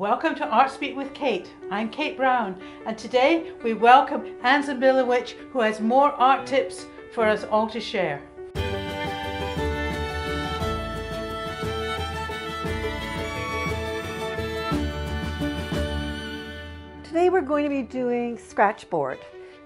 Welcome to Art Speak with Kate. I'm Kate Brown, and today we welcome Anza Milowich, who has more art tips for us all to share. Today we're going to be doing scratchboard.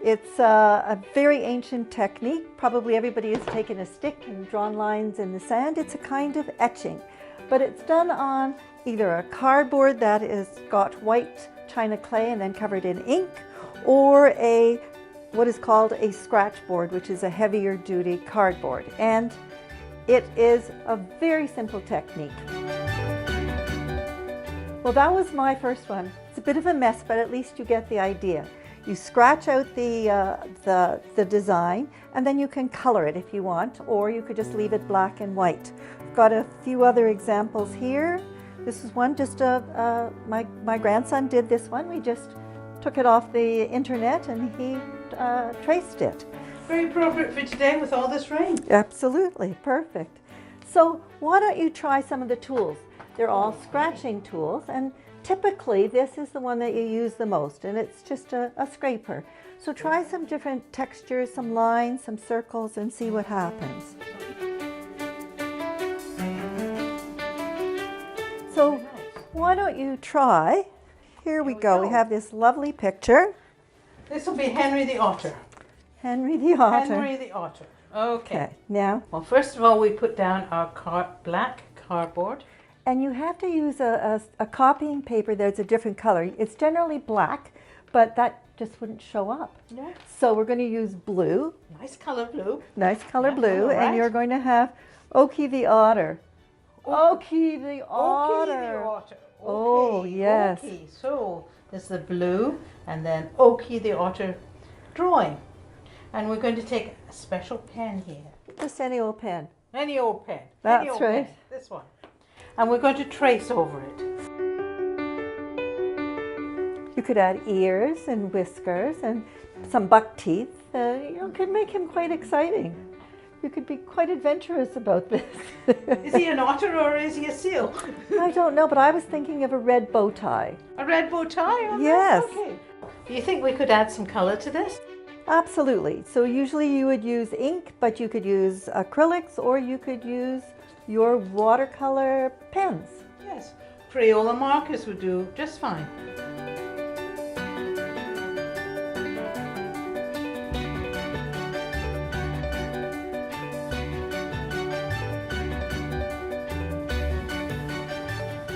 It's a very ancient technique. Probably everybody has taken a stick and drawn lines in the sand. It's a kind of etching, but it's done on either a cardboard that is got white china clay and then covered in ink, or what is called a scratchboard, which is a heavier duty cardboard. And it is a very simple technique. Well, that was my first one. It's a bit of a mess, but at least you get the idea. You scratch out the design, and then you can color it if you want, or you could just leave it black and white. I've got a few other examples here. This is one, just my grandson did this one. We just took it off the internet and he traced it. Very appropriate for today with all this rain. Absolutely, perfect. So why don't you try some of the tools? They're all scratching tools, and typically this is the one that you use the most, and it's just a scraper. So try some different textures, some lines, some circles, and see what happens. So why don't you try? Here we go. We have this lovely picture. This will be Henry the Otter. Henry the Otter. Henry the Otter. Okay. Now. Well, first of all, we put down our black cardboard. And you have to use a copying paper that's a different color. It's generally black, but that just wouldn't show up. No. So we're going to use blue. Nice color blue. Nice color blue. Right. And you're going to have Okie the Otter. Okie the Otter. Okie the Otter. Okay. Oh, yes. Okay. So there's the blue, and then Okie the Otter drawing. And we're going to take a special pen here. Just any old pen. Any old pen. That's Any old right. Pen. This one. And we're going to trace over it. You could add ears and whiskers and some buck teeth. Could make him quite exciting. You could be quite adventurous about this. Is he an otter or is he a seal? I don't know, but I was thinking of a red bow tie. A red bow tie? On Yes. That? Okay. Do you think we could add some color to this? Absolutely. So usually you would use ink, but you could use acrylics, or you could use your watercolor pens. Yes. Crayola markers would do just fine.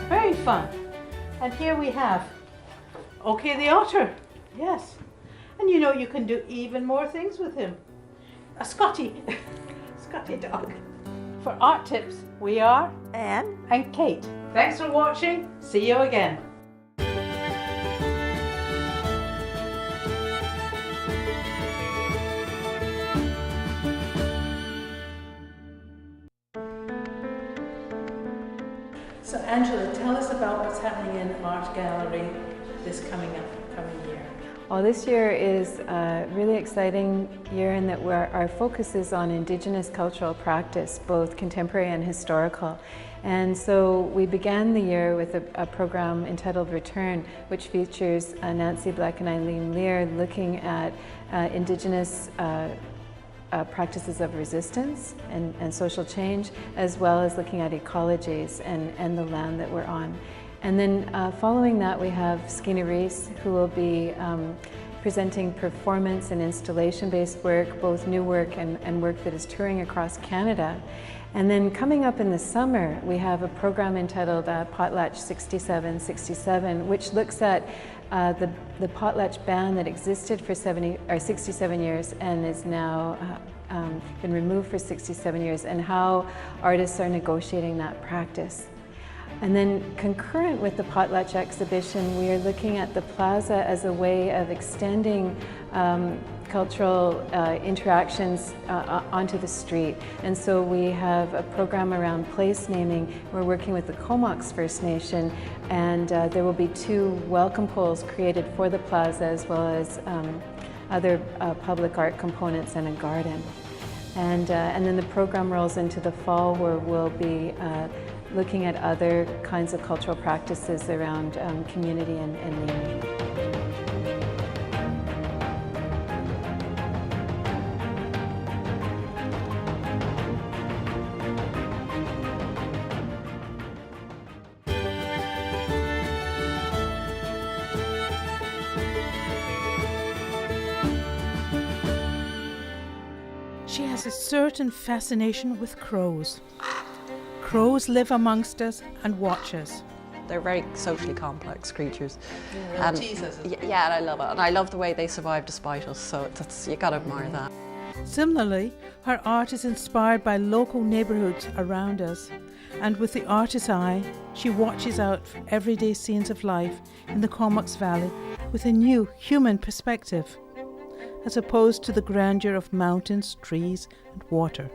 Very fun. And here we have Okie the Otter. Yes. And you know you can do even more things with him. A Scotty. Scotty dog. For art tips, we are Anne and Kate. Thanks for watching. See you again. So Angela, tell us about what's happening in Art Gallery this coming year. Well, this year is a really exciting year in that our focus is on Indigenous cultural practice, both contemporary and historical. And so we began the year with a program entitled Return, which features Nancy Bleck and Eileen Lear looking at Indigenous practices of resistance and social change, as well as looking at ecologies and the land that we're on. And then following that, we have Skeena Reese, who will be presenting performance and installation-based work, both new work and work that is touring across Canada. And then coming up in the summer, we have a program entitled Potlatch 6767, which looks at the potlatch ban that existed for 67 years and is now been removed for 67 years, and how artists are negotiating that practice. And then concurrent with the Potlatch exhibition, we are looking at the plaza as a way of extending cultural interactions onto the street. And so we have a program around place naming. We're working with the Comox First Nation, and there will be 2 welcome poles created for the plaza, as well as other public art components and a garden. And then the program rolls into the fall, where we'll be looking at other kinds of cultural practices around community and meaning. She has a certain fascination with crows. Crows live amongst us and watch us. They're very socially complex creatures. Yeah, they'll tease us. Yeah, and I love it. And I love the way they survive despite us, so you gotta admire that. Similarly, her art is inspired by local neighbourhoods around us, and with the artist's eye, she watches out for everyday scenes of life in the Comox Valley with a new human perspective, as opposed to the grandeur of mountains, trees and water.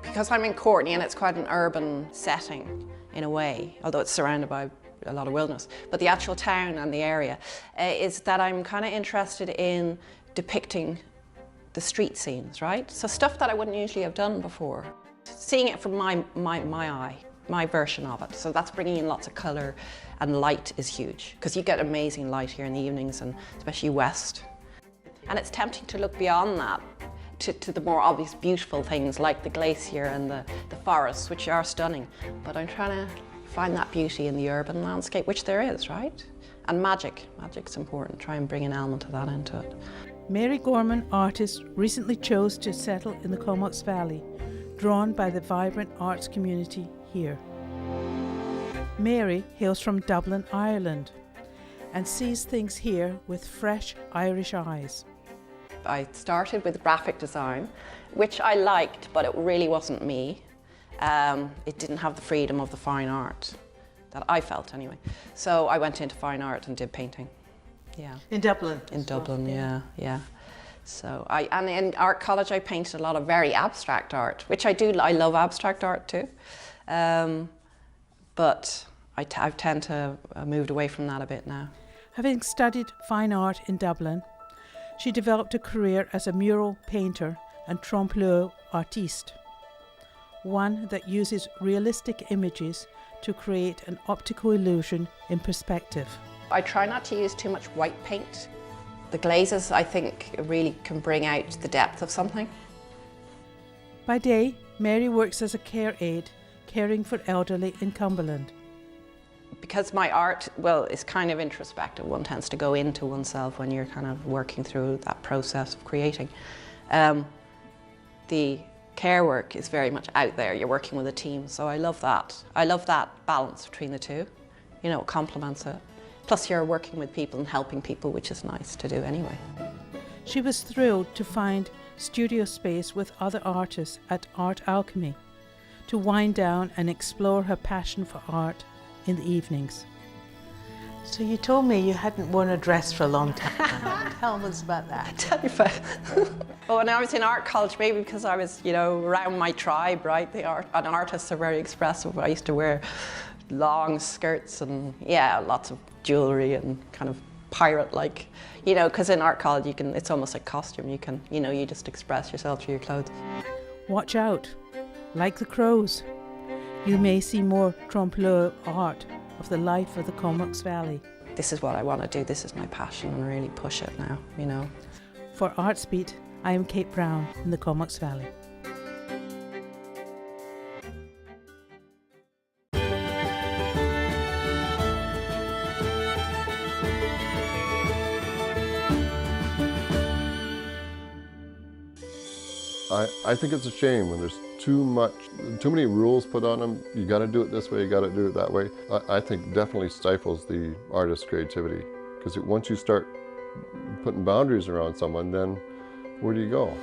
Because I'm in Courtney and it's quite an urban setting in a way, although it's surrounded by a lot of wilderness, but the actual town and the area is that I'm kind of interested in depicting the street scenes, right? So stuff that I wouldn't usually have done before. Seeing it from my eye, my version of it. So that's bringing in lots of colour, and light is huge, because you get amazing light here in the evenings, and especially west. And it's tempting to look beyond that to the more obvious beautiful things like the glacier and the forests, which are stunning. But I'm trying to find that beauty in the urban landscape, which there is, right? And magic's important. Try and bring an element of that into it. Mary Gorman, artist, recently chose to settle in the Comox Valley, drawn by the vibrant arts community here. Mary hails from Dublin, Ireland, and sees things here with fresh Irish eyes. I started with graphic design, which I liked, but it really wasn't me. It didn't have the freedom of the fine art that I felt anyway. So I went into fine art and did painting. Yeah. In Dublin? In Dublin, yeah. So and in art college I painted a lot of very abstract art, which I do. I love abstract art too. But I tend to moved away from that a bit now. Having studied fine art in Dublin, she developed a career as a mural painter and trompe-l'œil artiste, one that uses realistic images to create an optical illusion in perspective. I try not to use too much white paint. The glazes, I think, really can bring out the depth of something. By day, Mary works as a care aide, caring for elderly in Cumberland. Because my art, well, is kind of introspective. One tends to go into oneself when you're kind of working through that process of creating. The care work is very much out there. You're working with a team, so I love that. I love that balance between the two. You know, it complements it. Plus you're working with people and helping people, which is nice to do anyway. She was thrilled to find studio space with other artists at Art Alchemy to wind down and explore her passion for art in the evenings. So you told me you hadn't worn a dress for a long time. Tell us about that. Tell you about. Well, when I was in art college, maybe because I was, you know, around my tribe, right? And artists are very expressive. I used to wear long skirts and, yeah, lots of jewelry and kind of pirate-like, you know, because in art college it's almost like costume. You can, you know, you just express yourself through your clothes. Watch out, like the crows. You may see more trompe-l'œil art of the life of the Comox Valley. This is what I want to do. This is my passion, and really push it now, you know. For Artsbeat, I am Kate Brown in the Comox Valley. I think it's a shame when there's too many rules put on them. You got to do it this way, you got to do it that way. I think definitely stifles the artist's creativity, because once you start putting boundaries around someone, then where do you go?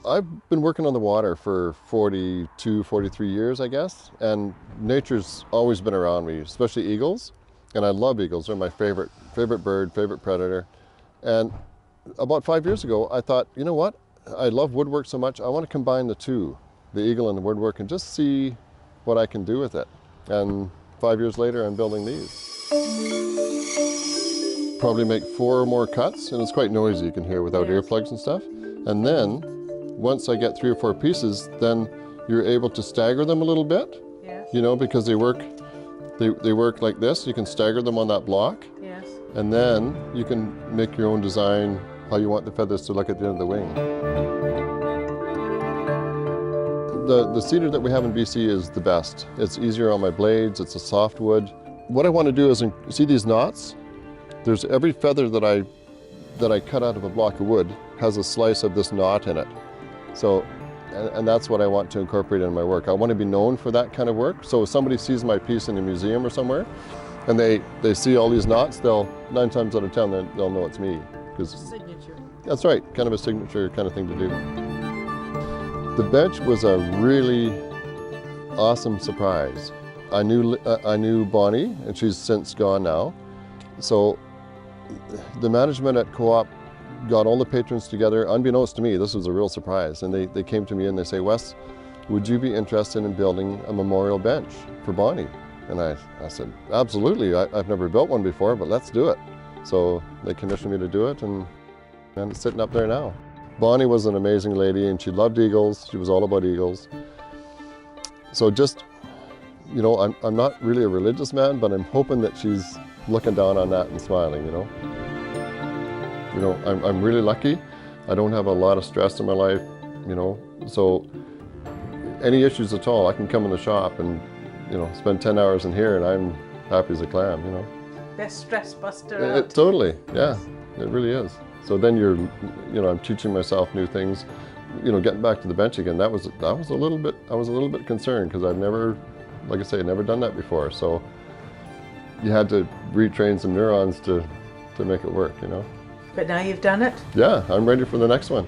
I've been working on the water for 42, 43 years, I guess, and nature's always been around me, especially eagles, and I love eagles. They're my favorite bird, favorite predator. And about 5 years ago, I thought, you know what? I love woodwork so much, I want to combine the two, the eagle and the woodwork, and just see what I can do with it. And 5 years later, I'm building these. Probably make 4 more cuts, and it's quite noisy, you can hear, without earplugs and stuff. And then, once I get 3 or 4 pieces, then you're able to stagger them a little bit, you know, because they work like this. You can stagger them on that block, and then you can make your own design, how you want the feathers to look at the end of the wing. The cedar that we have in BC is the best. It's easier on my blades, it's a soft wood. What I want to do is, see these knots? There's every feather that I cut out of a block of wood has a slice of this knot in it. So, and that's what I want to incorporate in my work. I want to be known for that kind of work. So if somebody sees my piece in a museum or somewhere, and they see all these knots, 9 times out of 10, they'll know it's me. Signature. That's right, kind of a signature kind of thing to do. The bench was a really awesome surprise. I knew Bonnie, and she's since gone now. So the management at Co-op got all the patrons together, unbeknownst to me. This was a real surprise. And they came to me and they say, Wes, would you be interested in building a memorial bench for Bonnie? And I said, absolutely. I've never built one before, but let's do it. So they commissioned me to do it, and it's sitting up there now. Bonnie was an amazing lady, and she loved eagles. She was all about eagles. So just, you know, I'm not really a religious man, but I'm hoping that she's looking down on that and smiling, you know. You know, I'm really lucky. I don't have a lot of stress in my life, you know. So any issues at all, I can come in the shop and, you know, spend 10 hours in here and I'm happy as a clam, you know. Best stress buster out. Totally, yeah, it really is. So then you know, I'm teaching myself new things. You know, getting back to the bench again, I was a little bit concerned because I've never, like I say, never done that before. So you had to retrain some neurons to make it work, you know. But now you've done it? Yeah, I'm ready for the next one.